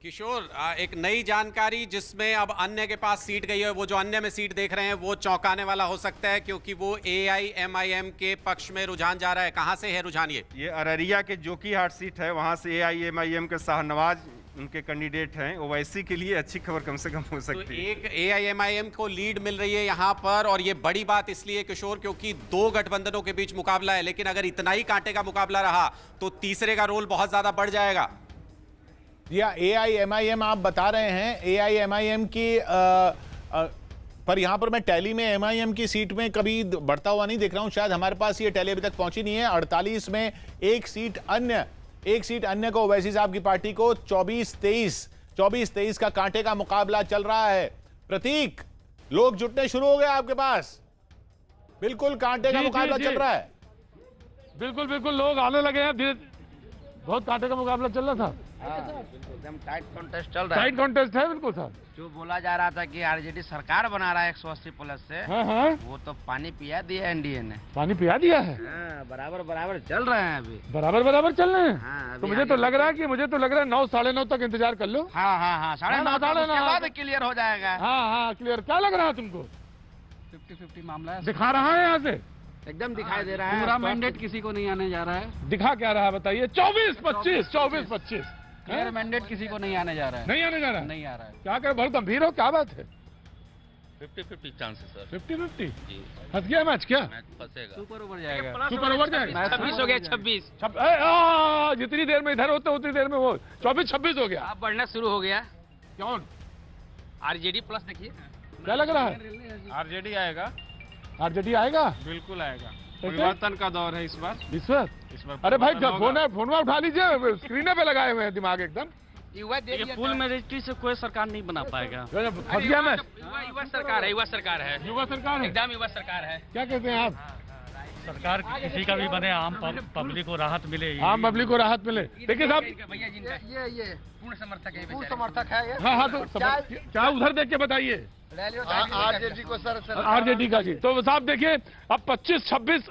किशोर, एक नई जानकारी जिसमें अब अन्य के पास सीट गई है, वो जो अन्य में सीट देख रहे हैं वो चौंकाने वाला हो सकता है, क्योंकि वो AIMIM के पक्ष में रुझान जा रहा है। कहां से है रुझान? ये अररिया के जोकीहाट सीट है, वहां से AIMIM के शाहनवाज उनके कैंडिडेट हैं। ओवैसी के लिए अच्छी खबर कम से कम हो सकती है। एक AIMIM को लीड मिल रही है यहाँ पर, और ये बड़ी बात इसलिए किशोर क्योंकि दो गठबंधनों के बीच मुकाबला है, लेकिन अगर इतना ही कांटे का मुकाबला रहा तो तीसरे का रोल बहुत ज्यादा बढ़ जाएगा। या AIMIM आप बता रहे हैं, AIMIM की पर यहाँ पर मैं टैली में MIM की सीट में कभी बढ़ता हुआ नहीं देख रहा हूँ। शायद हमारे पास ये टैली अभी तक पहुंची नहीं है। 48 में एक सीट अन्य को, ओवैसी साहब की पार्टी को 24-23 का कांटे का मुकाबला चल रहा है। प्रतीक, लोग जुटने शुरू हो गए आपके पास, बिल्कुल कांटे का मुकाबला चल रहा है। बिल्कुल बिल्कुल लोग आने लगे हैं, धीरे बहुत कांटे का मुकाबला चल रहा था। एकदम टाइट कॉन्टेस्ट चल रहा है। टाइट कॉन्टेस्ट है बिल्कुल सर। जो बोला जा रहा था कि आरजेडी सरकार बना रहा है 180 प्लस से, हाँ। वो तो पानी पिया दिया एनडीए ने। पानी पिया दिया है। बराबर चल रहे हैं अभी। बराबर चल रहे हैं। हाँ, तो मुझे तो लग रहा है 9 साढ़े 9 तक इंतजार कर लो। हाँ 9:30 बाद क्लियर हो जाएगा। हाँ क्लियर। क्या लग रहा है तुमको? 50-50 मामला है। दिखा रहा है यहाँ से एकदम दिखाई दे रहा है। पूरा मैंडेट किसी को नहीं आने जा रहा है। दिखा क्या रहा है बताइए? 24-25 क्लियर मैंडेट किसी को नहीं आने जा रहा है। नहीं आने जा रहा है। नहीं आ रहा है। क्या कर, बहुत गंभीर हो, क्या बात है? 50-50 चांस है सर। 50-50 फंस गया मैच क्या? मैच फंसेगा। सुपर ओवर जाएगा। सुपर ओवर जाएगा। 26 हो गया। 26 जितनी देर में इधर होते उतनी देर में वो 24-26 हो गया। अब बढ़ना शुरू हो गया। कौन? आरजेडी प्लस देखिए क्या लग रहा है? आरजेडी आएगा। आरजेडी आएगा, बिल्कुल आएगा। कैसे? परिवर्तन का दौर है इस बार। इस बार अरे भाई फोन उठा लीजिए, स्क्रीन पे लगाए हुए हैं, दिमाग एकदम। फुल मेरिटरी से कोई सरकार नहीं बना पाएगा। फंस गया मैं। युवा सरकार है। युवा सरकार है। एकदम युवा सरकार है। क्या कहते हैं आप? सरकार किसी का भी बने, आम पब्लिक को राहत मिले। आम पब्लिक को राहत मिले। देखिए साहब, भैया जिनका ये पूर्ण समर्थक है। हाँ तो क्या उधर देख के बताइए। आरजेडी को सर आरजेडी का जी। तो साहब देखिए, अब 25-26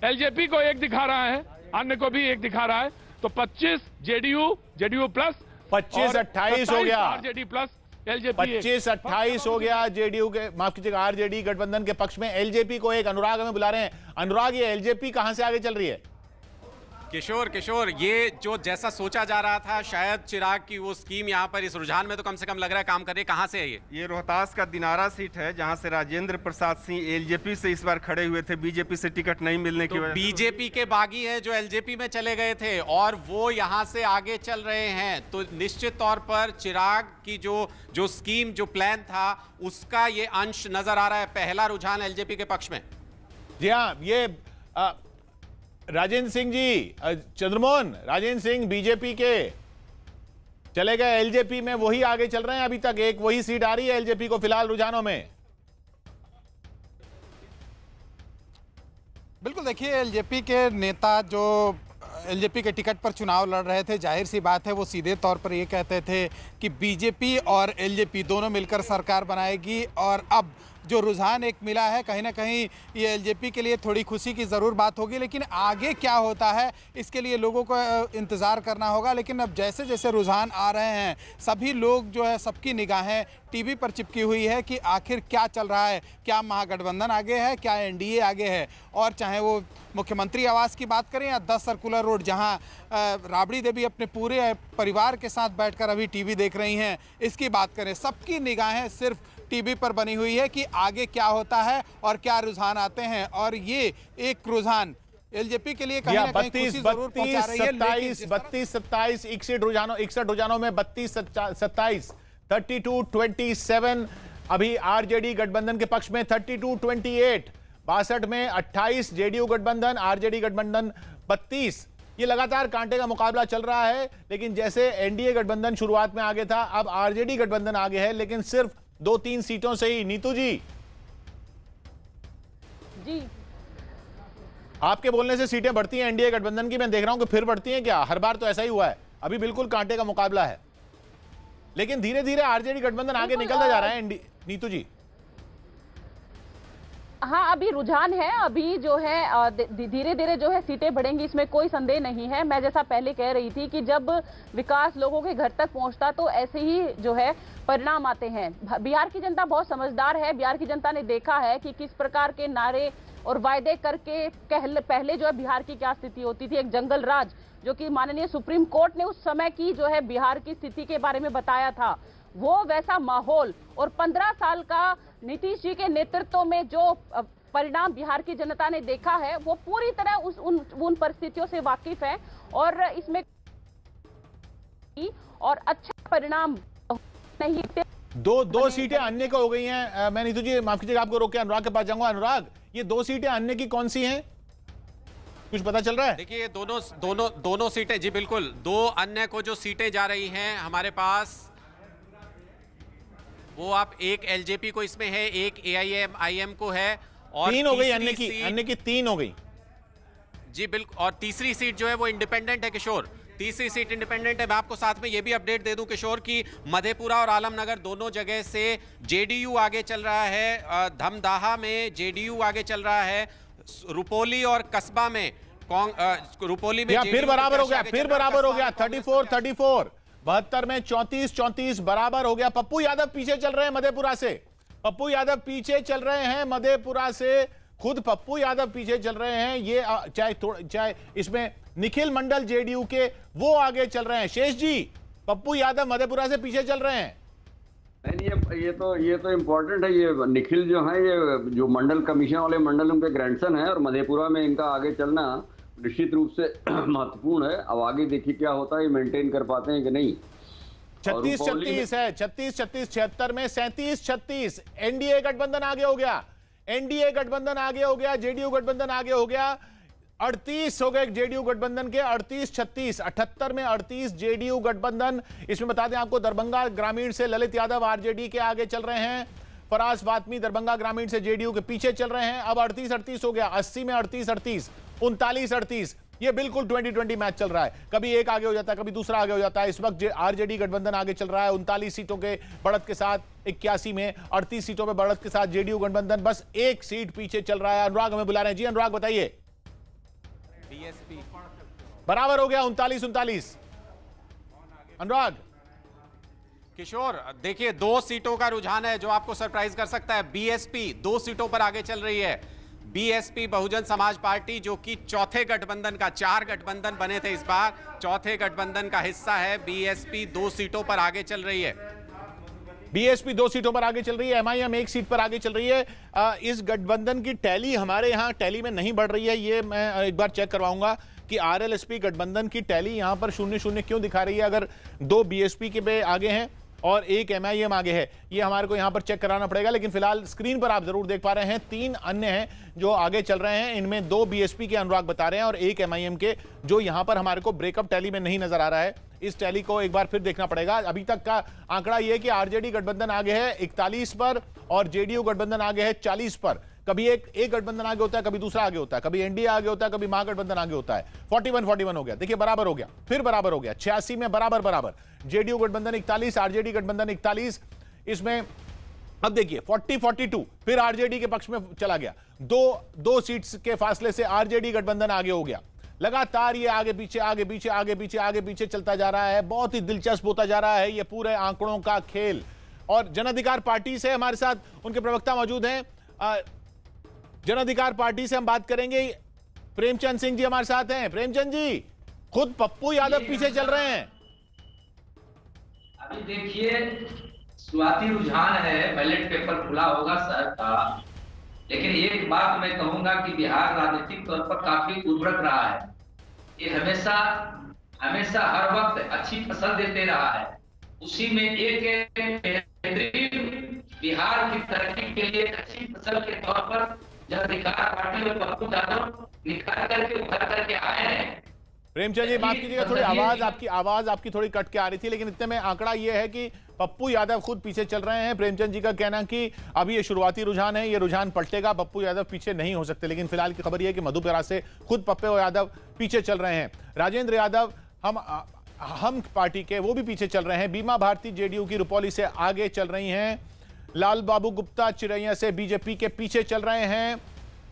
LJP को एक दिखा रहा है, अन्य को भी एक दिखा रहा है। तो 25 जेडीयू प्लस 25-28 हो गया। आरजेडी प्लस LJP 25-28 हो गया जेडीयू के, माफ कीजिएगा, आरजेडी गठबंधन के पक्ष में। LJP को एक अनुराग हमें बुला रहे हैं। अनुराग, ये LJP कहां से आगे चल रही है? किशोर, ये जो जैसा सोचा जा रहा था, शायद चिराग की वो स्कीम यहाँ पर इस रुझान में तो कम से कम लग रहा है काम कर रही है। कहां से है ये? रोहतास का दिनारा सीट है, जहां से राजेंद्र प्रसाद सिंह LJP से इस बार खड़े हुए थे। बीजेपी से टिकट नहीं मिलने की वजह से बीजेपी के बागी है जो LJP में चले गए थे, और वो यहां से आगे चल रहे हैं। तो निश्चित तौर पर चिराग की जो स्कीम, जो प्लान था, उसका ये अंश नजर आ रहा है। पहला रुझान LJP के पक्ष में। जी हाँ, ये राजेंद्र सिंह जी, चंद्रमोहन, राजेंद्र सिंह बीजेपी के चले गए LJP में, वही आगे चल रहे हैं अभी तक। एक वही सीट आ रही है LJP को फिलहाल रुझानों में। बिल्कुल, देखिए LJP के नेता जो LJP के टिकट पर चुनाव लड़ रहे थे, जाहिर सी बात है वो सीधे तौर पर ये कहते थे कि बीजेपी और LJP दोनों मिलकर सरकार बनाएगी। और अब जो रुझान एक मिला है, कहीं ना कहीं ये LJP के लिए थोड़ी खुशी की ज़रूर बात होगी, लेकिन आगे क्या होता है इसके लिए लोगों को इंतज़ार करना होगा। लेकिन अब जैसे जैसे रुझान आ रहे हैं, सभी लोग जो है, सबकी निगाहें टीवी पर चिपकी हुई है कि आखिर क्या चल रहा है। क्या महागठबंधन आगे है, क्या NDA आगे है? और चाहे वो मुख्यमंत्री आवास की बात करें या 10 सर्कुलर रोड, जहां राबड़ी देवी अपने पूरे परिवार के साथ बैठकर अभी टीवी देख रही हैं, इसकी बात करें, सबकी निगाहें सिर्फ टीवी पर बनी हुई है कि आगे क्या होता है और क्या रुझान आते हैं। और ये एक रुझान LJP के लिए कहीं ना कहीं खुशी जरूर पहुंचा रही है। 32-27 61 रुझानों में 32-27 32-27 अभी आरजेडी गठबंधन के पक्ष में। 32-28 62 में 28 जेडीयू गठबंधन, आरजेडी गठबंधन 32। ये लगातार कांटे का मुकाबला चल रहा है। लेकिन जैसे NDA गठबंधन शुरुआत में आगे था, अब आरजेडी गठबंधन आगे है, लेकिन सिर्फ 2-3 सीटों से ही। नीतू जी, आपके बोलने से सीटें बढ़ती हैं NDA गठबंधन की, मैं देख रहा हूं कि फिर बढ़ती हैं क्या? हर बार तो ऐसा ही हुआ है। अभी बिल्कुल कांटे का मुकाबला है, लेकिन धीरे धीरे आरजेडी गठबंधन आगे निकलता जा रहा है। नीतू जी, हाँ, अभी रुझान है, अभी जो है धीरे धीरे जो है सीटें बढ़ेंगी, इसमें कोई संदेह नहीं है। मैं जैसा पहले कह रही थी कि जब विकास लोगों के घर तक पहुंचता तो ऐसे ही जो है परिणाम आते हैं। बिहार की जनता बहुत समझदार है। बिहार की जनता ने देखा है कि किस प्रकार के नारे और वायदे करके पहले जो है बिहार की क्या स्थिति होती थी। एक जंगल राज जो कि माननीय सुप्रीम कोर्ट ने उस समय की जो है बिहार की स्थिति के बारे में बताया था, वो वैसा माहौल और 15 साल का नीतीश जी के नेतृत्व में जो परिणाम बिहार की जनता ने देखा है, वो पूरी तरह उन परिस्थितियों से वाकिफ है और इसमें और अच्छा परिणाम नहीं। दो सीटें अन्य को हो गई हैं। मैं नीतू जी माफ कीजिएगा, आपको रोक के अनुराग के पास जाऊंगा। अनुराग, ये 2 सीटें अन्य की कौन सी हैं, कुछ पता चल रहा है? देखिए दोनों सीटें, जी बिल्कुल, 2 अन्य को जो सीटें जा रही हैं हमारे पास, वो आप एक एलजेपी को इसमें है, एक एआईएमआईएम को है और 3 हो गई अन्य की 3 हो गई। जी बिल्कुल, और तीसरी सीट जो है वो इंडिपेंडेंट है किशोर, तीसरी सीट इंडिपेंडेंट है। मैं आपको साथ में ये भी अपडेट दे दूं किशोर की मधेपुरा और आलमनगर दोनों जगह से जेडीयू आगे चल रहा है। धमदाहा में जेडीयू आगे चल रहा है, रुपोली और कस्बा में रुपोली में फिर बराबर हो गया, 34-34 72 में 34-34 बराबर हो गया। पप्पू यादव पीछे चल रहे हैं मधेपुरा से, पप्पू यादव पीछे चल रहे हैं मधेपुरा से, खुद पप्पू यादव पीछे चल रहे हैं। ये चाहे इसमें निखिल मंडल जेडीयू के वो आगे चल रहे हैं। शेष जी, पप्पू यादव मधेपुरा से पीछे चल रहे हैं। नहीं, ये तो इम्पोर्टेंट है। ये निखिल जो है, ये जो मंडल कमीशन वाले मंडल उनके ग्रैंडसन है और मधेपुरा में इनका आगे चलना निश्चित रूप से महत्वपूर्ण है। अब आगे देखिए क्या होता है, ये मेंटेन कर पाते हैं कि नहीं। 36-36 है, 36-36 76 में 37-36 एनडीए गठबंधन आगे हो गया, एनडीए गठबंधन आगे हो गया, जेडीयू गठबंधन आगे हो गया। 38 हो गए जेडीयू गठबंधन के, 38-36 78 में 38 जेडीयू गठबंधन। इसमें बता दें आपको, दरभंगा ग्रामीण से ललित यादव आरजेडी के आगे चल रहे हैं, फराज फातमी दरभंगा ग्रामीण से जेडीयू के पीछे चल रहे हैं। अब 38-38 हो गया, 80 में 38-38 39-38। ये बिल्कुल 20-20 मैच चल रहा है, कभी एक आगे हो जाता है, कभी दूसरा आगे हो जाता है। इस वक्त आरजेडी गठबंधन आगे चल रहा है 39 सीटों के बढ़त के साथ, 81 में 38 सीटों में बढ़त के साथ जेडीयू गठबंधन बस 1 सीट पीछे चल रहा है। अनुराग हमें बुला रहे हैं। जी अनुराग बताइए। बीएसपी बराबर हो गया 39-39। अनुराग। किशोर देखिए, 2 सीटों का रुझान है जो आपको सरप्राइज कर सकता है। बीएसपी 2 सीटों पर आगे चल रही है। बीएसपी बहुजन समाज पार्टी जो कि चौथे गठबंधन का, 4 गठबंधन बने थे इस बार, चौथे गठबंधन का हिस्सा है। बीएसपी 2 सीटों पर आगे चल रही है। बीएसपी 2 सीटों पर आगे चल रही है, एमआईएम 1 सीट पर आगे चल रही है। इस गठबंधन की टैली हमारे यहाँ टैली में नहीं बढ़ रही है, ये मैं एक बार चेक करवाऊंगा कि आरएलएसपी गठबंधन की टैली यहाँ पर 0-0 क्यों दिखा रही है। अगर 2 बीएसपी के पे आगे हैं और 1 एमआईएम आगे है, ये हमारे को यहाँ पर चेक कराना पड़ेगा। लेकिन फिलहाल स्क्रीन पर आप जरूर देख पा रहे हैं 3 अन्य हैं जो आगे चल रहे हैं। इनमें 2 बीएसपी के अनुराग बता रहे हैं और 1 एमआईएम के, जो यहाँ पर हमारे को ब्रेकअप टैली में नहीं नजर आ रहा है। इस टैली को एक बार फिर देखना पड़ेगा। अभी तक का आंकड़ा यह है कि आरजेडी गठबंधन आगे है 41 पर और जेडीयू गठबंधन आगे है 40 पर। कभी एक गठबंधन आगे होता है, कभी दूसरा आगे होता है, कभी एनडीए आगे होता है, कभी महागठबंधन आगे होता है। 41-41 हो गया, देखिए बराबर हो गया, फिर बराबर हो गया। 86 में बराबर, जेडीयू गठबंधन 41, आरजेडी गठबंधन 41। इसमें अब देखिए 40-42 फिर आरजेडी के पक्ष में चला गया। 2 सीट्स के फासले से आरजेडी गठबंधन आगे हो गया। लगातार ये आगे पीछे चलता जा रहा है। बहुत ही दिलचस्प होता जा रहा है ये पूरे आंकड़ों का खेल। और जन अधिकार पार्टी से हमारे साथ उनके प्रवक्ता मौजूद हैं। जन अधिकार पार्टी से हम बात करेंगे। प्रेमचंद सिंह जी हमारे साथ हैं। प्रेमचंद जी, खुद पप्पू यादव पीछे चल रहे हैं। अभी देखिए, शुरुआती रुझान है, बैलेट पेपर खुला होगा शहर का, लेकिन एक बात मैं कहूंगा कि बिहार राजनीतिक तौर पर काफी उर्वरक रहा है। ये हमेशा हर वक्त अच्छी फसल देते रहा है। उसी में एक बिहार की तरक्की के लिए अच्छी फसल के तौर पर जन अधिकार पार्टी और पप्पू यादव निकाल करके उभर करके आए हैं। प्रेमचंद जी माफ कीजिएगा, थोड़ी आवाज आपकी थोड़ी कट के आ रही थी, लेकिन इतने में आंकड़ा यह है कि पप्पू यादव खुद पीछे चल रहे हैं। प्रेमचंद जी का कहना कि अभी ये शुरुआती रुझान है, ये रुझान पलटेगा, पप्पू यादव पीछे नहीं हो सकते। लेकिन फिलहाल की खबर यह है कि मधुपुरा से खुद पप्पू यादव पीछे चल रहे हैं। राजेंद्र यादव हम पार्टी के, वो भी पीछे चल रहे हैं। बीमा भारती जेडीयू की रुपौली से आगे चल रही हैं। लाल बाबू गुप्ता चिरैया से बीजेपी के पीछे चल रहे हैं।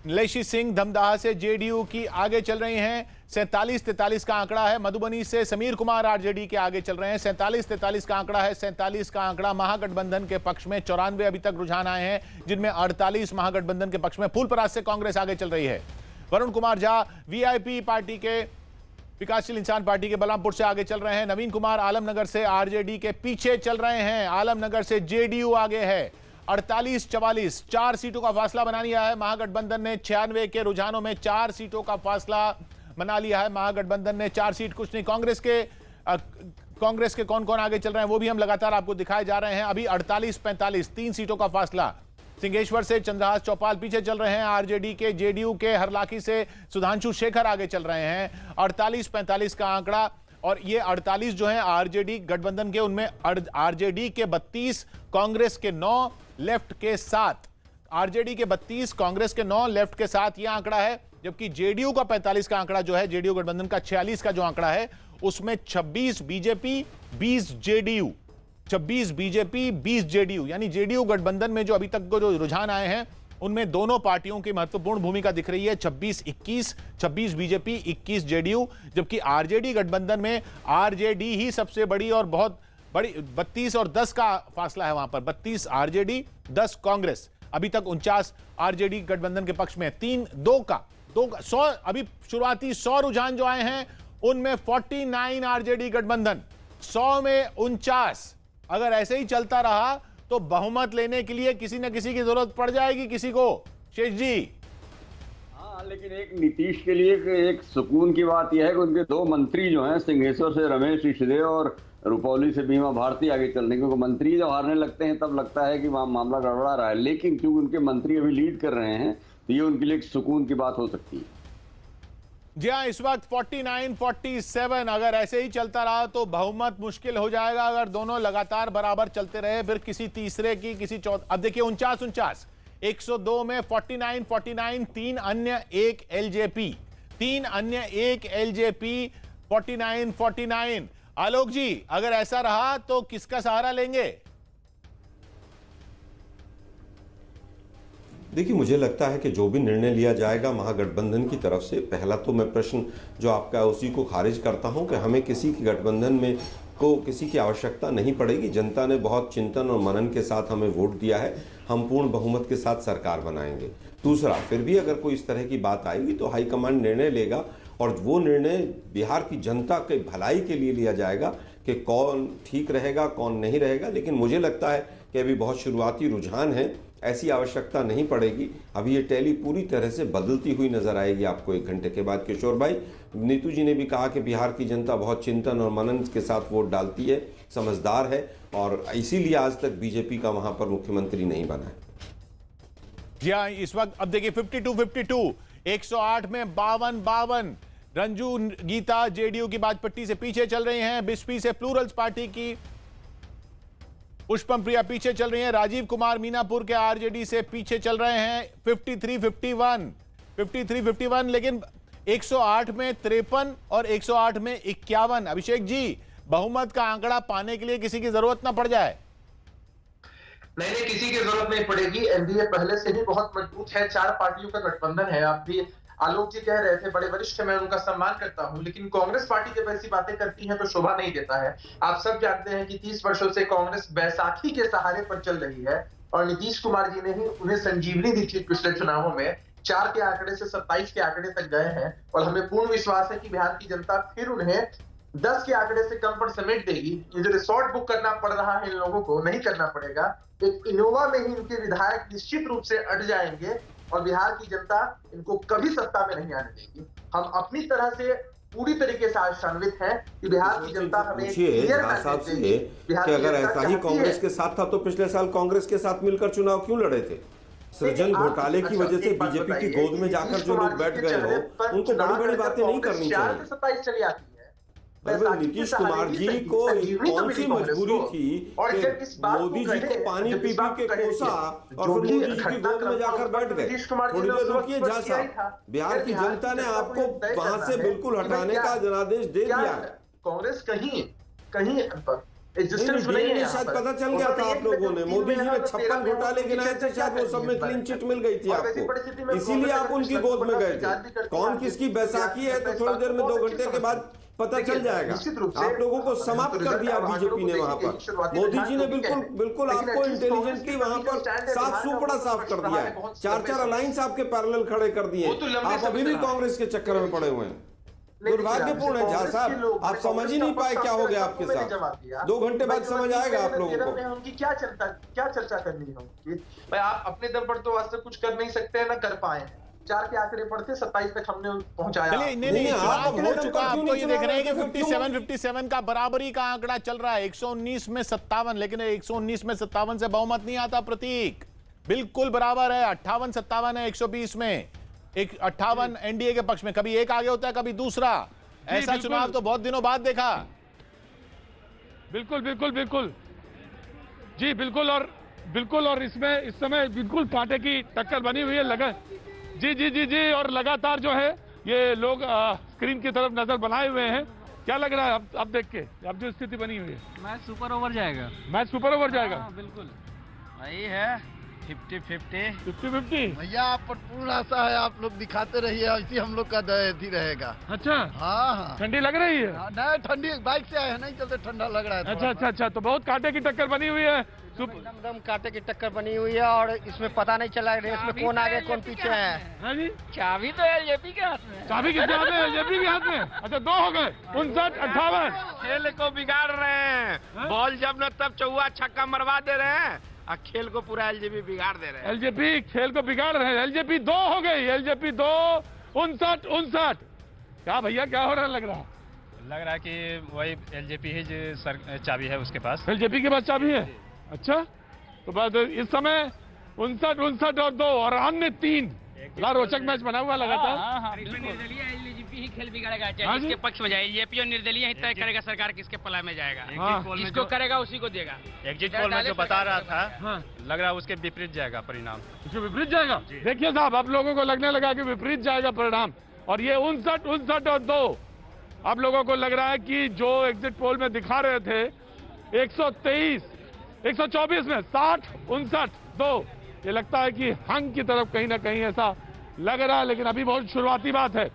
लेशी सिंह धमदाहा से जेडीयू की आगे चल रही हैं। 47-43 का आंकड़ा है। मधुबनी से समीर कुमार आरजेडी के आगे चल रहे हैं। 47-43 का आंकड़ा है। 47 का आंकड़ा महागठबंधन के पक्ष में। 94 अभी तक रुझान आए हैं, जिनमें 48 महागठबंधन के पक्ष में। फूलपरास से कांग्रेस आगे चल रही है। वरुण कुमार झा वीआईपी पार्टी के विकासशील इंसान पार्टी के बलरामपुर से आगे चल रहे हैं। नवीन कुमार आलमनगर से आरजेडी के पीछे चल रहे हैं। आलमनगर से जेडीयू आगे है। 48-44 4 सीटों का फासला बना लिया है महागठबंधन ने। 96 के रुझानों में 4 सीटों का फासला बना लिया है महागठबंधन ने। 4 सीट कुछ नहीं। कांग्रेस के कौन कौन आगे चल रहे हैं वो भी हम लगातार आपको दिखाए जा रहे हैं। अभी 48-45 3 सीटों का फासला। सिंहेश्वर से चंद्रहास चौपाल पीछे चल रहे हैं आरजेडी के। जेडीयू के हरलाखी से सुधांशु शेखर आगे चल रहे हैं। 48-45 का आंकड़ा। और ये 48 जो है आरजेडी गठबंधन के, उनमें आरजेडी के 32, कांग्रेस के 9, लेफ्ट के 7। आरजेडी के 32, कांग्रेस के 9, लेफ्ट के 7 यह आंकड़ा है। जबकि जेडीयू का 45 का आंकड़ा जो है, जेडीयू गठबंधन का 46 का जो आंकड़ा है, उसमें 26 बीजेपी 20 जेडीयू। 26 बीजेपी 20 जेडीयू, यानी जेडीयू गठबंधन में जो अभी तक को जो रुझान आए हैं उनमें दोनों पार्टियों की महत्वपूर्ण भूमिका दिख रही है। 26-21, 26 बीजेपी 21 जेडीयू। जबकि आरजेडी गठबंधन में आरजेडी ही सबसे बड़ी और बहुत बड़ी। 32 और 10 का फासला है वहां पर। 32 आरजेडी 10 कांग्रेस। अभी तक 49 आरजेडी गठबंधन के पक्ष में। 2 का 100 अभी शुरुआती 100 रुझान जो आए हैं उनमें 49 आरजेडी गठबंधन, 100 में 49। अगर ऐसे ही चलता रहा तो बहुमत लेने के लिए किसी न किसी की जरूरत पड़ जाएगी किसी को। शेष जी। हाँ, लेकिन एक नीतीश के लिए एक सुकून की बात यह है कि उनके 2 मंत्री जो हैं, सिंहेश्वर से रमेश ऋषिदेव और रुपौली से बीमा भारती आगे चलने, क्योंकि मंत्री जब हारने लगते हैं तब लगता है कि वहां मामला गड़बड़ा रहा है। लेकिन क्योंकि उनके मंत्री अभी लीड कर रहे हैं तो ये उनके लिए एक सुकून की बात हो सकती है। जी हाँ, इस वक्त 49-47 अगर ऐसे ही चलता रहा तो बहुमत मुश्किल हो जाएगा। अगर दोनों लगातार बराबर चलते रहे, फिर किसी तीसरे की किसी चौथे। अब देखिए 49-49, 102 में 49-49, 3 अन्य 1 एलजेपी, 3 अन्य 1 एलजेपी, 49-49। आलोक जी, अगर ऐसा रहा तो किसका सहारा लेंगे? देखिए, मुझे लगता है कि जो भी निर्णय लिया जाएगा महागठबंधन की तरफ से, पहला तो मैं प्रश्न जो आपका है उसी को खारिज करता हूं कि हमें किसी की गठबंधन में को किसी की आवश्यकता नहीं पड़ेगी। जनता ने बहुत चिंतन और मनन के साथ हमें वोट दिया है। हम पूर्ण बहुमत के साथ सरकार बनाएंगे। दूसरा, फिर भी अगर कोई इस तरह की बात आएगी तो हाईकमान निर्णय लेगा और वो निर्णय बिहार की जनता के भलाई के लिए लिया जाएगा कि कौन ठीक रहेगा कौन नहीं रहेगा। लेकिन मुझे लगता है कि अभी बहुत शुरुआती रुझान है, ऐसी आवश्यकता नहीं पड़ेगी। अभी ये टैली पूरी तरह से बदलती हुई नजर आएगी आपको 1 घंटे के बाद। किशोर भाई, नीतू जी ने भी कहा कि बिहार की जनता बहुत चिंतन और मनन के साथ वोट डालती है, समझदार है और इसीलिए आज तक बीजेपी का वहां पर मुख्यमंत्री नहीं बना है। जी हाँ, इस वक्त अब देखिए 52-52, 108 में 52-52। रंजू गीता जेडीयू की बाजपट्टी से पीछे चल रही हैं। बिस्फी से प्लूरल्स पार्टी की पुष्पम प्रिया पीछे चल रही हैं। राजीव कुमार मीनापुर के आरजेडी से पीछे चल रहे हैं। 53-51, लेकिन 108 में 53 और 108 में 51। अभिषेक जी, बहुमत का आंकड़ा पाने के लिए किसी की जरूरत ना पड़ जाए। नहीं, किसी की जरूरत नहीं पड़ेगी। एनडीए पहले से ही बहुत मजबूत है। 4 पार्टियों का गठबंधन है। आप भी आलोक जी कह रहे थे, बड़े वरिष्ठ, मैं उनका सम्मान करता हूं, लेकिन कांग्रेस पार्टी जब ऐसी बातें करती है तो शोभा नहीं देता है। आप सब जानते हैं कि 30 वर्षों से कांग्रेस बैसाखी के सहारे पर चल रही है और नीतीश कुमार जी ने ही उन्हें संजीवनी दी थी पिछले चुनावों में। 4 के आंकड़े से 27 के आंकड़े तक गए हैं और हमें पूर्ण विश्वास है कि बिहार की जनता फिर उन्हें 10 के आंकड़े से कम पर समेट देगी। ये जो रिसोर्ट बुक करना पड़ रहा है इन लोगों को, नहीं करना पड़ेगा। एक इनोवा में ही इनके विधायक निश्चित रूप से अट जाएंगे और बिहार की जनता इनको कभी सत्ता में नहीं आने देगी। हम अपनी तरह से पूरी तरीके से आशान्वित हैं कि बिहार की जनता हमें कि अगर ऐसा ही कांग्रेस के साथ था तो पिछले साल कांग्रेस के साथ मिलकर चुनाव क्यों लड़े थे? सृजन घोटाले की वजह से बीजेपी की गोद में जाकर जो लोग बैठ गए हो, उनको बड़ी बड़ी बातें नहीं करनी चाहिए। 27 चली आती है। नीतीश कुमार जी को कौन सी मजबूरी थी कि मोदी जी को पानी पी के कोसा और फिर मोदी जी की गोद में जाकर बैठ गए? थोड़ी देर रुकिए झा साहब, बिहार की जनता ने आपको वहां से बिल्कुल हटाने का जनादेश दे दिया है। कांग्रेस कहीं एग्जिस्टेंस में नहीं है। शायद पता चल गया था आप लोगों ने, मोदी जी ने 56 घोटाले गिनाए थे, शायद वो सब में क्लीन चिट मिल गई थी आपको, इसीलिए आप उनकी गोद में गए थे। कौन किसकी बैसाखी है तो थोड़ी देर में 2 घंटे के बाद पता चल जाएगा। आप लोगों को समाप्त कर दिया बीजेपी ने वहां पर। मोदी जी ने बिल्कुल आपको इंटेलिजेंटली वहां पर साफ सुपड़ा साफ कर दिया है। 4 अलायंस आपके पैरेलल खड़े कर दिए, आप अभी भी कांग्रेस के चक्कर में पड़े हुए हैं। दुर्भाग्यपूर्ण है झा साहब, आप समझ ही नहीं पाए क्या हो गया आपके साथ। 2 घंटे बाद समझ आएगा आप लोगों को। उनकी क्या चर्चा करनी है उनकी? भाई आप अपने दम पर तो आज तक कुछ कर नहीं सकते हैं, ना कर पाए। 4 के आंकड़े पढ़ते 27 तक हमने पहुंचाया। नहीं, हो चुका। आप तो ये देख रहे हैं कि 57 का बराबरी का आंकड़ा चल रहा है। 119 में 57, लेकिन 119 में 57 से बहुमत नहीं आता प्रतीक, बिल्कुल बराबर है। 58-57 है 120 में, 58 एनडीए के पक्ष में। कभी एक आगे होता है, कभी दूसरा। ऐसा चुनाव तो बहुत दिनों बाद देखा। बिल्कुल बिल्कुल बिल्कुल जी, बिल्कुल। और इसमें इस समय बिल्कुल कांटे की टक्कर बनी हुई है। लगा जी, और लगातार जो है ये लोग स्क्रीन की तरफ नजर बनाए हुए हैं। क्या लग रहा है अब देख के, अब जो स्थिति बनी हुई है? मैच सुपर ओवर जाएगा। मैच सुपर ओवर जाएगा। बिल्कुल वही है, 50-50। भैया आप पर पूर्ण आशा है, आप लोग दिखाते रहिए, ऐसी हम लोग का ही रहेगा। अच्छा, हाँ। ठंडी लग रही है? नहीं, ठंडी बाइक से आए हैं, नहीं चलते, ठंडा लग रहा है। अच्छा, तो बहुत कांटे की टक्कर बनी हुई है। एकदम कांटे की टक्कर बनी हुई है, और इसमें पता नहीं चला रेस में कौन आगे कौन पीछे है। हाँ जी, चाबी तो एलजेपी के हाथ में। चाबी किसके हाथ में? एलजेपी के हाथ में। अच्छा, 2 हो गए, 59-58। खेल को बिगाड़ रहे हैं। बॉल जब न तब चौवा छक्का मरवा दे रहे हैं, और खेल को पूरा एलजेपी बिगाड़ दे रहे हैं। एलजेपी खेल को बिगाड़ रहे हैं। एलजेपी 2 हो गई, एलजेपी 2, 59-59। क्या भैया, क्या हो रहा है? लग रहा है कि वही एलजेपी ही चाबी है उसके पास। एलजेपी के पास चाबी है। अच्छा, तो बस इस समय 59 और 2 और अन्य 3 बड़ा रोचक मैच बना हुआ लगातार। निर्दलीय एलजेपी ही खेल बिगाड़ेगा, चाहे जिसके पक्ष में जाए। एलजेपी और निर्दलीय ही तय करेगा सरकार किसके पला में जाएगा। जिसको करेगा उसी को देगा। एग्जिट पोल में जो बता रहा था, लग रहा है उसके विपरीत जाएगा परिणाम। उसके विपरीत जाएगा। देखिए साहब, आप लोगों को लगने लगा कि विपरीत जाएगा परिणाम, और ये 59 और 2 आप लोगों को लग रहा है कि जो एग्जिट पोल में दिखा रहे थे 124 में 60-59-2, ये लगता है कि हंग की तरफ कहीं ना कहीं ऐसा लग रहा है। लेकिन अभी बहुत शुरुआती बात है,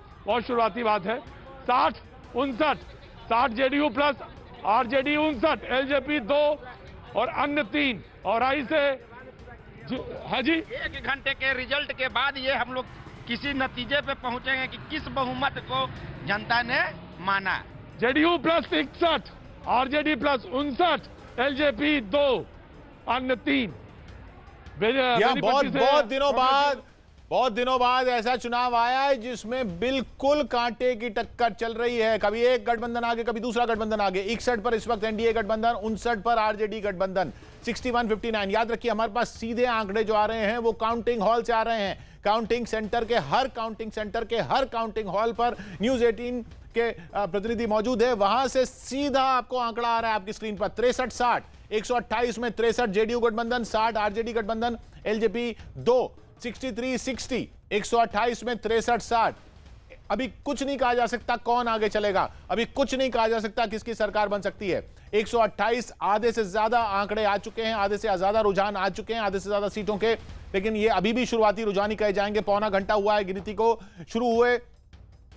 60-59, जेडीयू प्लस आरजेडी 59, एलजेपी 2 और अन्य 3। और आई से है जी, 1 घंटे के रिजल्ट के बाद ये हम लोग किसी नतीजे पे पहुंचेंगे कि किस बहुमत को जनता ने माना। JDU plus 61, RJD plus 59, LJP 2, अन्य 3। बहुत दिनों बाद ऐसा चुनाव आया है जिसमें बिल्कुल कांटे की टक्कर चल रही है। कभी एक गठबंधन आगे, कभी दूसरा गठबंधन आगे। 61 पर इस वक्त एनडीए गठबंधन, 59 पर आरजेडी गठबंधन, 61-59। याद रखिए, हमारे पास सीधे आंकड़े जो आ रहे हैं वो काउंटिंग हॉल से आ रहे हैं। काउंटिंग सेंटर के हर काउंटिंग हॉल पर न्यूज 18 के प्रतिनिधि मौजूद है, वहां से सीधा आपको आंकड़ा आ रहा है आपकी स्क्रीन पर। 63-60, 128 में 63 जेडीयू गठबंधन, 60 आरजेडी गठबंधन, एलजेपी 2, 63-60, 128 में 63-60। अभी कुछ नहीं कहा जा सकता कौन आगे चलेगा, अभी कुछ नहीं कहा जा सकता किसकी सरकार बन सकती है। 128, आधे से ज्यादा आंकड़े आ चुके हैं, आधे से ज्यादा रुझान आ चुके हैं, आधे से ज्यादा सीटों के, लेकिन ये अभी भी शुरुआती रुझान ही कहे जाएंगे। पौना घंटा हुआ है गिनती को शुरू हुए।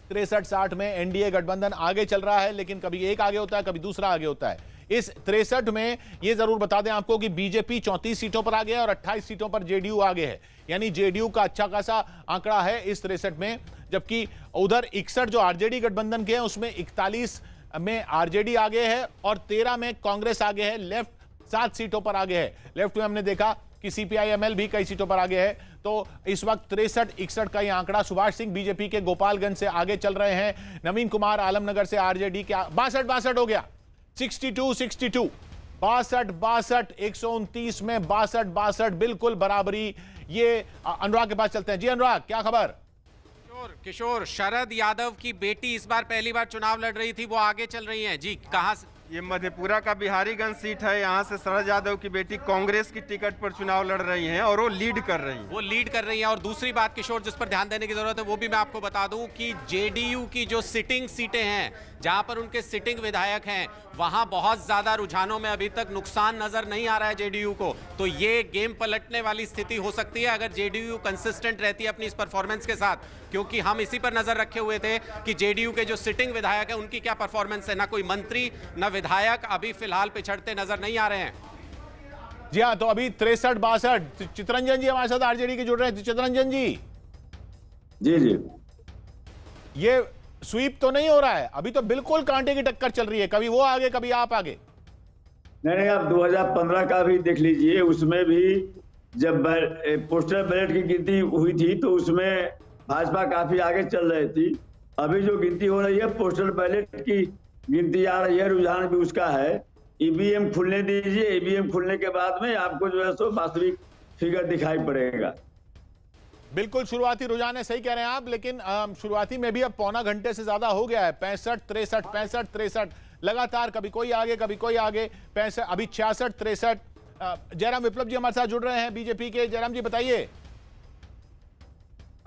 63-60 में एनडीए गठबंधन आगे चल रहा है, लेकिन कभी एक आगे होता है, कभी दूसरा आगे होता है। इस 63 में यह जरूर बता दें आपको कि बीजेपी 34 सीटों पर आगे है और 28 सीटों पर जेडीयू आगे है, यानी जेडीयू का अच्छा खासा आंकड़ा है इस 63 में। जबकि उधर 61 जो आरजेडी गठबंधन के हैं उसमें 41 में आरजेडी आगे है और 13 में कांग्रेस आगे है। लेफ्ट 7 सीटों पर आगे है। लेफ्ट में हमने देखा कि सीपीआई-एमएल भी कई सीटों पर आगे है। तो इस वक्त 63-61 का यह आंकड़ा। सुभाष सिंह बीजेपी के गोपालगंज से आगे चल रहे हैं। नवीन कुमार आलमनगर से आरजेडी के 62 हो गया। 62-62, 62, 129 में 62, बिल्कुल बराबरी। ये अनुराग के पास चलते हैं। जी अनुराग, क्या खबर? किशोर, शरद यादव की बेटी इस बार पहली बार चुनाव लड़ रही थी, वो आगे चल रही हैं जी। कहां से? ये मधेपुरा का बिहारीगंज सीट है। यहाँ से शरद यादव की बेटी कांग्रेस की टिकट पर चुनाव लड़ रही हैं और वो लीड कर रही हैं। और दूसरी बात किशोर जिस पर ध्यान देने की जरूरत है वो भी मैं आपको बता दूं कि जेडीयू की जो सिटिंग सीटें हैं, जहां पर उनके सिटिंग विधायक हैं वहां बहुत ज्यादा रुझानों में अभी तक नुकसान नजर नहीं आ रहा है जेडीयू को। तो ये गेम पलटने वाली स्थिति हो सकती है अगर जेडीयू कंसिस्टेंट रहती है अपनी इस परफॉर्मेंस के साथ, क्योंकि हम इसी पर नजर रखे हुए थे कि जेडीयू के जो सिटिंग विधायक है उनकी क्या परफॉर्मेंस है। ना कोई मंत्री न विधायक अभी फिलहाल पिछड़ते नजर नहीं आ रहे हैं। जी हाँ, तो अभी 63-62 चितरंजन जी हमारे साथ आरजेडी के जुड़ रहे हैं। चितरंजन जी, जी ये स्वीप तो नहीं हो रहा है, अभी तो बिल्कुल कांटे की टक्कर चल रही है, कभी वो आगे कभी आप आगे। नहीं, आप 2015 का भी देख लीजिए, उसमें भी जब पोस्टल बैलेट की गिनती हुई थी तो उसमें भाजपा काफी आगे चल रही थी। अभी जो गिनती हो रही है पोस्टल बैलेट की गिनती आ रही है, रुझान भी उसका है। ईवीएम खुलने दीजिए, ईवीएम खुलने के बाद में आपको जो है सो वास्तविक फिगर दिखाई पड़ेगा। बिल्कुल शुरुआती रुझान है, सही कह रहे हैं आप, लेकिन शुरुआती में भी अब पौना घंटे से ज्यादा हो गया है। 65-63, 65-63 लगातार, कभी कोई आगे कभी कोई आगे। 65, अभी 66-63। जयराम विप्लव जी हमारे साथ जुड़ रहे हैं बीजेपी के। जयराम जी बताइए,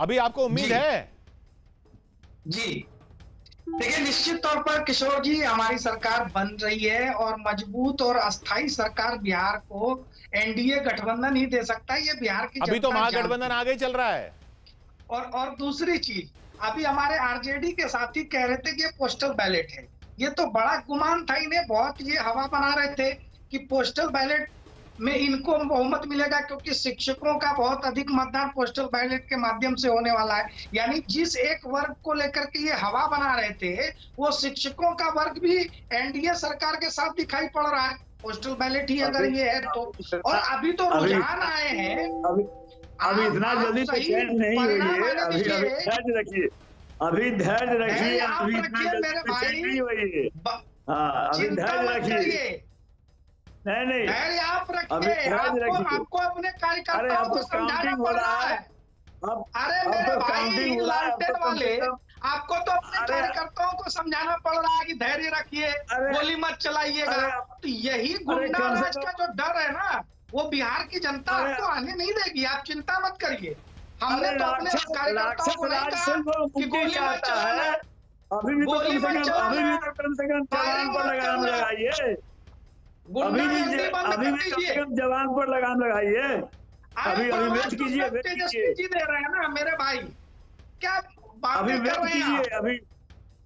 अभी आपको उम्मीद है? जी देखिए, निश्चित तौर पर किशोर जी, हमारी सरकार बन रही है और मजबूत और अस्थायी सरकार बिहार को एनडीए गठबंधन ही दे सकता है। ये बिहार की अभी तो महागठबंधन आगे चल रहा है। और दूसरी चीज, अभी हमारे आरजेडी के साथी कह रहे थे कि ये पोस्टल बैलेट है। ये तो बड़ा गुमान था, इन्हें बहुत ये हवा बना रहे थे कि पोस्टल बैलेट में इनको बहुमत मिलेगा, क्योंकि शिक्षकों का बहुत अधिक मतदान पोस्टल बैलेट के माध्यम से होने वाला है। यानी जिस एक वर्ग को लेकर के ये हवा बना रहे थे, वो शिक्षकों का वर्ग भी एनडीए सरकार के साथ दिखाई पड़ रहा है, पोस्टल बैलेट ही अगर ये है तो। और अभी तो रुझान आए हैं, अभी इतना जल्दी तो चैन नहीं हुई है। अभी धैर्य रखिए, अभी धैर्य रखिए, अभी इतना जल्दी तो चैन नहीं हुई है। हाँ, अभी धैर्य रखिए। नहीं, धैर्य आप रखिए, आपको अपने कार्यकर्ताओं को समझाना पड़ रहा है। अरे मेरे भाई लालटेन वाले, आपको तो अपने कार्यकर्ताओं को समझाना पड़ रहा है कि धैर्य रखिए, गोली मत चलाइएगा। तो यही गुंडा राज का जो डर है ना, वो बिहार की जनता आपको आने नहीं देगी, आप चिंता मत करिए। हमने तो अपने कार्यकर्ताओं को नहीं कहा कि गोली मत चलाना, अभी भी तो कम से कम जवान पर लगाम लगाइए, अभी भी जवान पर लगाम लगाइए। अभी वेट कीजिए, तेजस्वी दे रहे हैं ना मेरे भाई, क्या बातें कर रहे हैं अभी?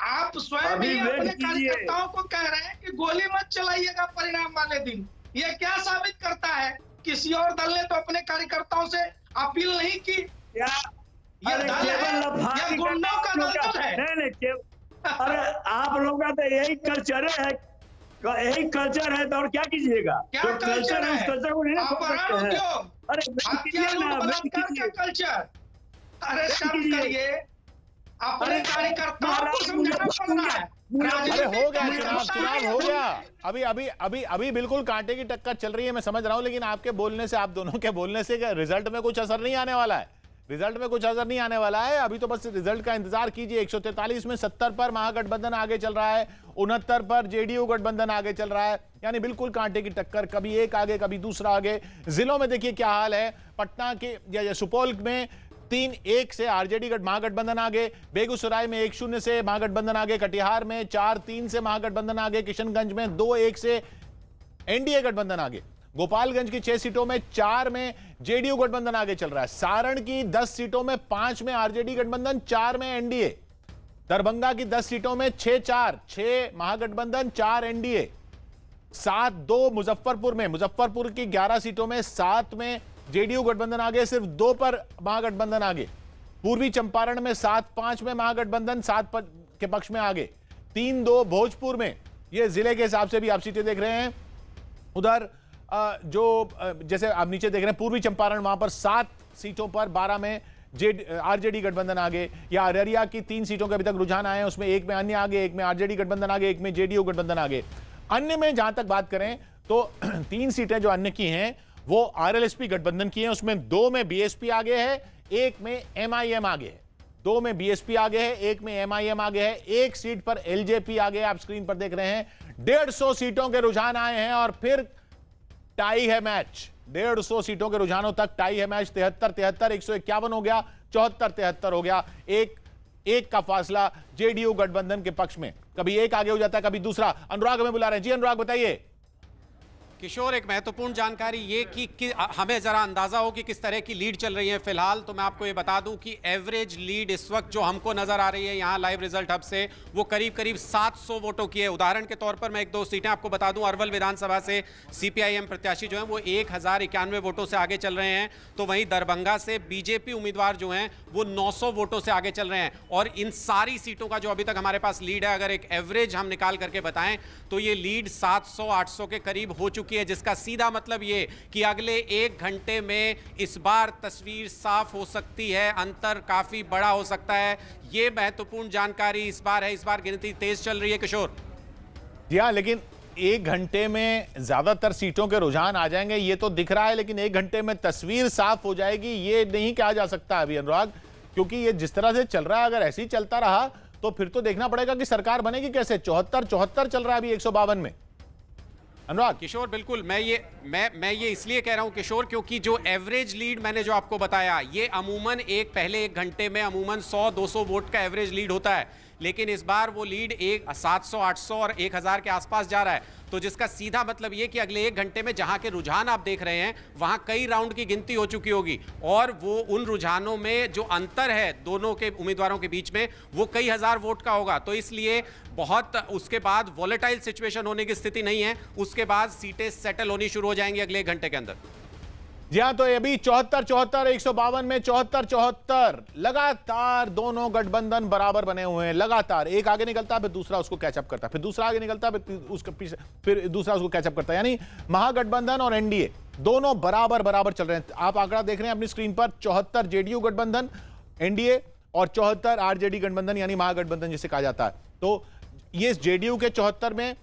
आप स्वयं भी अपने कार्यकर्ताओं को कह रहे हैं कि गोली मत चलाइएगा परिणाम वाले दिन। ये क्या साबित करता है? किसी और दल ने तो अपने कार्यकर्ताओं से अपील नहीं की। ये दल है, ये गुंडों का दल है। नहीं, अरे आप लोगों का तो यही कल्चर है, यही कल्चर है, तो और क्या कीजिएगा? क्या कल्चर है? कल्चर को नहीं अरे क्या कल्चर? अरे शर्म करिए, अपने कार्यकर्ताओं को समझाना पड़ रहा है। अरे हो गया चुनाव हो गया। अभी बिल्कुल कांटे की टक्कर चल रही है, मैं समझ रहा हूं, लेकिन आपके बोलने से, आप दोनों के बोलने से रिजल्ट में कुछ असर नहीं आने वाला है। रिजल्ट में कुछ असर नहीं आने वाला है। अभी तो बस रिजल्ट का इंतजार कीजिए। 143 में 70 पर महागठबंधन आगे चल रहा है, 69 पर जेडीयू गठबंधन आगे चल रहा है। यानी बिल्कुल कांटे की टक्कर, कभी एक आगे कभी दूसरा आगे। जिलों में देखिए क्या हाल है। पटना के या सुपौल में 3-1 से आरजेडी महागठबंधन आगे, बेगूसराय में 1-0 से महागठबंधन आगे, कटिहार में 4-3 से महागठबंधन आगे, किशनगंज में 2-1 से एनडीए गठबंधन आगे, गोपालगंज की 6 सीटों में 4 में जेडीयू गठबंधन आगे चल रहा है, सारण की 10 सीटों में 5 में आरजेडी गठबंधन, 4 में एनडीए, दरभंगा की 10 सीटों में 6-4, 6 महागठबंधन 4 एनडीए, 7-2 मुजफ्फरपुर में, मुजफ्फरपुर की 11 सीटों में 7 में जेडीयू गठबंधन आगे, सिर्फ 2 पर महागठबंधन आगे, पूर्वी चंपारण में 7-5 में महागठबंधन 7 के पक्ष में आगे, 3-2 भोजपुर में। ये जिले के हिसाब से भी आप सीटें देख रहे हैं। उधर जो जैसे आप नीचे देख रहे हैं पूर्वी चंपारण, वहां पर 7 सीटों पर 12 में आरजेडी गठबंधन आगे, या अररिया की 3 सीटों के अभी तक रुझान आए हैं, उसमें 1 में अन्य आगे, 1 में आरजेडी गठबंधन आगे, 1 में जेडीयू गठबंधन आगे। अन्य में जहां तक बात करें तो 3 सीटें जो अन्य की हैं वो आरएलएसपी गठबंधन की हैं, उसमें 2 में बीएसपी आगे है, 1 में एमआईएम आगे है, 2 में बीएसपी आगे है, 1 में एमआईएम आगे है, 1 सीट पर एलजेपी आगे है। आप स्क्रीन पर देख रहे हैं 150 सीटों के रुझान आए हैं और फिर टाई है मैच। 150 सीटों के रुझानों तक टाई है मैच। 73-73, 151 हो गया, 74-73 हो गया। एक 1 का फासला जेडीयू गठबंधन के पक्ष में। कभी एक आगे हो जाता है, कभी दूसरा। अनुराग हमें बुला रहे हैं। जी अनुराग बताइए। किशोर, एक महत्वपूर्ण जानकारी ये कि हमें जरा अंदाजा हो कि किस तरह की लीड चल रही है फिलहाल। तो मैं आपको ये बता दूं कि एवरेज लीड इस वक्त जो हमको नजर आ रही है यहाँ लाइव रिजल्ट हब से, वो करीब करीब 700 वोटों की है। उदाहरण के तौर पर मैं 1-2 सीटें आपको बता दूं। अरवल विधानसभा से सीपीआईएम प्रत्याशी जो है वो 1091 वोटों से आगे चल रहे हैं। तो वहीं दरभंगा से बीजेपी उम्मीदवार जो हैं वो 900 वोटों से आगे चल रहे हैं। और इन सारी सीटों का जो अभी तक हमारे पास लीड है, अगर एक एवरेज हम निकाल करके बताएं तो ये लीड 700-800 के करीब हो चुकी है, जिसका सीधा मतलब ये कि अगले 1 घंटे में इस बार तस्वीर साफ हो सकती है, अंतर काफी बड़ा हो सकता है। ये महत्वपूर्ण जानकारी इस बार है। इस बार गिनती तेज चल रही है किशोर। जी हाँ, लेकिन 1 घंटे में ज्यादातर सीटों के रुझान आ जाएंगे ये तो दिख रहा है, लेकिन 1 घंटे में तस्वीर साफ हो जाएगी ये नहीं कहा जा सकता अभी अनुराग, क्योंकि ये जिस तरह से चल रहा है अगर ऐसे ही चलता रहा तो फिर तो देखना पड़ेगा कि सरकार बनेगी कैसे। 74 चल रहा है अभी 152 में। अनुराग। किशोर बिल्कुल, मैं ये इसलिए कह रहा हूं किशोर, क्योंकि जो एवरेज लीड मैंने जो आपको बताया ये अमूमन पहले 1 घंटे में अमूमन 100-200 वोट का एवरेज लीड होता है, लेकिन इस बार वो लीड 700-800 और 1000 के आसपास जा रहा है। तो जिसका सीधा मतलब ये कि अगले 1 घंटे में जहां के रुझान आप देख रहे हैं वहां कई राउंड की गिनती हो चुकी होगी, और वो उन रुझानों में जो अंतर है दोनों के उम्मीदवारों के बीच में वो कई हजार वोट का होगा। तो इसलिए बहुत उसके बाद वॉलेटाइल सिचुएशन होने की स्थिति नहीं है। उसके बाद सीटें सेटल होनी शुरू हो जाएंगी अगले 1 घंटे के अंदर। जी हाँ, तो अभी 74-74 152 में 74-74 लगातार दोनों गठबंधन बराबर बने हुए हैं। लगातार एक आगे निकलता है फिर दूसरा उसको कैचअप करता है, फिर दूसरा आगे निकलता है फिर उसके पीछे फिर दूसरा उसको कैचअप करता है। यानी महागठबंधन और एनडीए दोनों बराबर चल रहे हैं। आप आंकड़ा देख रहे हैं अपनी स्क्रीन पर, 74 जेडीयू गठबंधन एनडीए और 74 आरजेडी गठबंधन यानी महागठबंधन जिसे कहा जाता है। तो ये जेडीयू के 74 में,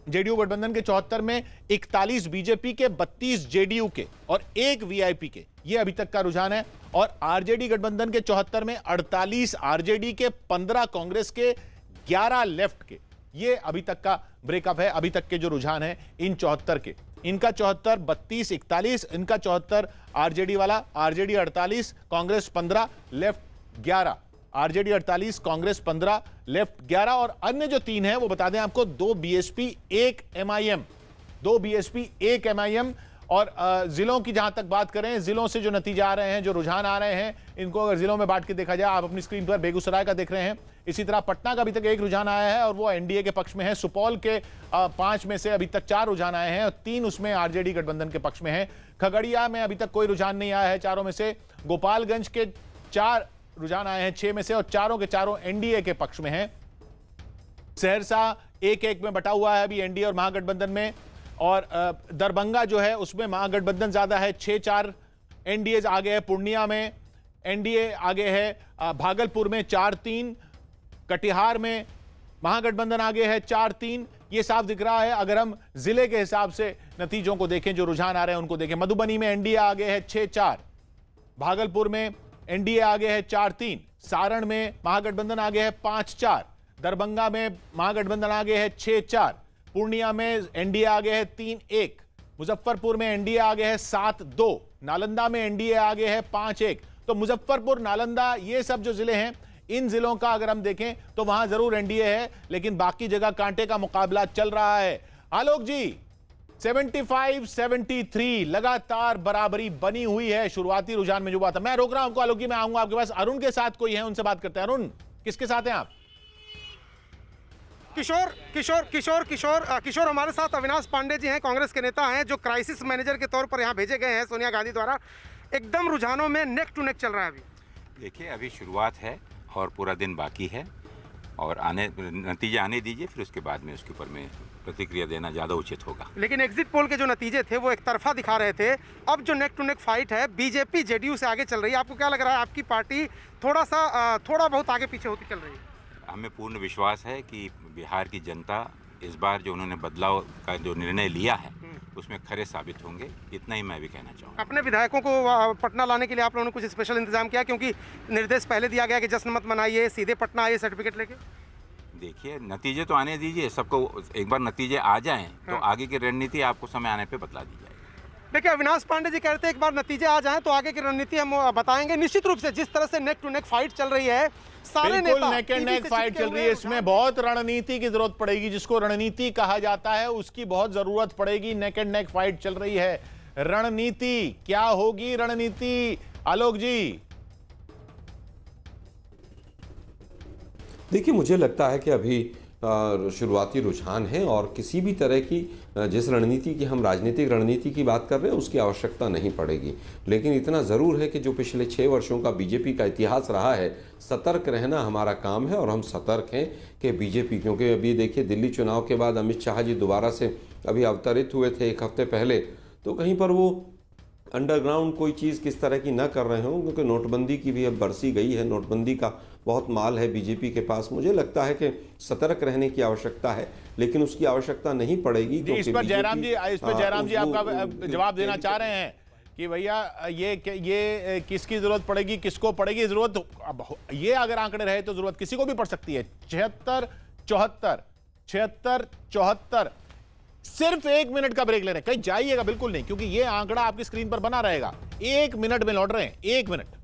जेडीयू गठबंधन के 74 में 41 बीजेपी के, 32 जेडीयू के और 1 वीआईपी के, ये अभी तक का रुझान है। और आरजेडी गठबंधन के 74 में 48 आरजेडी के, 15 कांग्रेस के, 11 लेफ्ट के, ये अभी तक का ब्रेकअप है। अभी तक के जो रुझान है इन 74 के, इनका 74 32 41, इनका 74 आरजेडी वाला, RJD 48 Congress 15 left 11, RJD 48 Congress 15 left 11 और अन्य जो 3 है वो बता दें आपको 2 बीएसपी 1 एमआईएम, 2 बीएसपी 1 एमआईएम। और जिलों की जहां तक बात करें, जिलों से जो नतीजे आ रहे हैं, जो रुझान आ रहे हैं, इनको अगर जिलों में बांट के देखा जाए, आप अपनी स्क्रीन पर बेगूसराय का देख रहे हैं, इसी तरह पटना का अभी तक 1 रुझान आया है और वो एनडीए के पक्ष में है। सुपौल के 5 में से अभी तक 4 रुझान आए हैं और 3 उसमें आरजेडी गठबंधन के पक्ष में है। खगड़िया में अभी तक कोई रुझान नहीं आया है 4 में से। गोपालगंज के 4 रुझान आए हैं 6 में से और चारों के चारों एनडीए के पक्ष में हैं। सहरसा 1-1 में बटा हुआ है अभी एनडीए और महागठबंधन में, और दरभंगा जो है उसमें महागठबंधन ज्यादा है, 6-4 एनडीए आगे है। पूर्णिया में एनडीए आगे है, भागलपुर में 4-3, कटिहार में महागठबंधन आगे है 4-3। ये साफ दिख रहा है अगर हम जिले के हिसाब से नतीजों को देखें, जो रुझान आ रहे हैं उनको देखें। मधुबनी में एनडीए आगे है 6-4, भागलपुर में एनडीए आगे है 4-3, सारण में महागठबंधन आगे है 5-4, दरभंगा में महागठबंधन आगे है 6-4, पूर्णिया में एनडीए आगे है 3-1, मुजफ्फरपुर में एनडीए आगे है 7-2, नालंदा में एनडीए आगे है 5-1। तो मुजफ्फरपुर, नालंदा, ये सब जो जिले हैं, इन जिलों का अगर हम देखें तो वहां जरूर एनडीए है, लेकिन बाकी जगह कांटे का मुकाबला चल रहा है। आलोक जी, 75-73 लगातार बराबरी बनी हुई है शुरुआती रुझान में जो बात है। मैं रोक रहा हूं आपको आलोक जी, मैं आऊंगा आपके पास। अरुण के साथ कोई है, उनसे बात करते हैं। अरुण, किसके साथ हैं आप? किशोर हमारे साथ अविनाश पांडे जी हैं, कांग्रेस के नेता हैं, जो क्राइसिस मैनेजर के तौर पर यहाँ भेजे गए हैं सोनिया गांधी द्वारा। एकदम रुझानों में नेक टू नेक चल रहा है अभी। देखिए, अभी शुरुआत है और पूरा दिन बाकी है, और नतीजे आने दीजिए, फिर उसके बाद में उसके ऊपर में प्रतिक्रिया देना ज़्यादा उचित होगा। लेकिन एग्जिट पोल के जो नतीजे थे वो एक तरफा दिखा रहे थे। अब जो नेक टू नेक फाइट है, बीजेपी जेडीयू से आगे चल रही है। आपको क्या लग रहा है, आपकी पार्टी थोड़ा बहुत आगे पीछे होती चल रही है? हमें पूर्ण विश्वास है कि बिहार की जनता इस बार जो उन्होंने बदलाव का जो निर्णय लिया है उसमें खरे साबित होंगे। इतना ही मैं भी कहना चाहूँगा। अपने विधायकों को पटना लाने के लिए आप लोगों ने कुछ स्पेशल इंतजाम किया, क्योंकि निर्देश पहले दिया गया कि जश्न मत मनाइए, सीधे पटना आइए सर्टिफिकेट लेके? देखिए, नतीजे तो आने दीजिए, सबको एक बार नतीजे आ जाएं तो आगे की रणनीति आपको समय आने पे बतला दी जाएगी। देखिए अविनाश पांडे जी कह रहे थे एक बार नतीजे आ जाएं तो आगे की रणनीति हम बताएंगे। निश्चित रूप से जिस तरह से नेक टू नेक फाइट चल रही है, सारे नेता नेक एंड नेक फाइट चल रही है, इसमें बहुत रणनीति की जरूरत पड़ेगी। जिसको रणनीति कहा जाता है उसकी बहुत जरूरत पड़ेगी। नेक एंड नेक फाइट चल रही है, रणनीति क्या होगी? रणनीति आलोक जी। देखिए मुझे लगता है कि अभी शुरुआती रुझान है और किसी भी तरह की जिस रणनीति की हम राजनीतिक रणनीति की बात कर रहे हैं उसकी आवश्यकता नहीं पड़ेगी। लेकिन इतना ज़रूर है कि जो पिछले 6 वर्षों का बीजेपी का इतिहास रहा है, सतर्क रहना हमारा काम है और हम सतर्क हैं कि बीजेपी, क्योंकि अभी देखिए दिल्ली चुनाव के बाद अमित शाह जी दोबारा से अभी अवतरित हुए थे 1 हफ्ते पहले, तो कहीं पर वो अंडरग्राउंड कोई चीज़ किस तरह की ना कर रहे हों, क्योंकि नोटबंदी की भी अब बरसी गई है, नोटबंदी का बहुत माल है बीजेपी के पास। मुझे लगता है कि सतर्क रहने की आवश्यकता है, लेकिन उसकी आवश्यकता नहीं पड़ेगी। इस पर जयराम जी आपका जवाब देना चाह रहे हैं कि भैया ये किसकी जरूरत पड़ेगी, किसको पड़ेगी जरूरत? ये अगर आंकड़े रहे तो जरूरत किसी को भी पड़ सकती है। 76, 74, 76, 74। सिर्फ 1 मिनट का ब्रेक ले रहे हैं, कहीं जाइएगा बिल्कुल नहीं, क्योंकि ये आंकड़ा आपकी स्क्रीन पर बना रहेगा। 1 मिनट में लौट रहे हैं, 1 मिनट।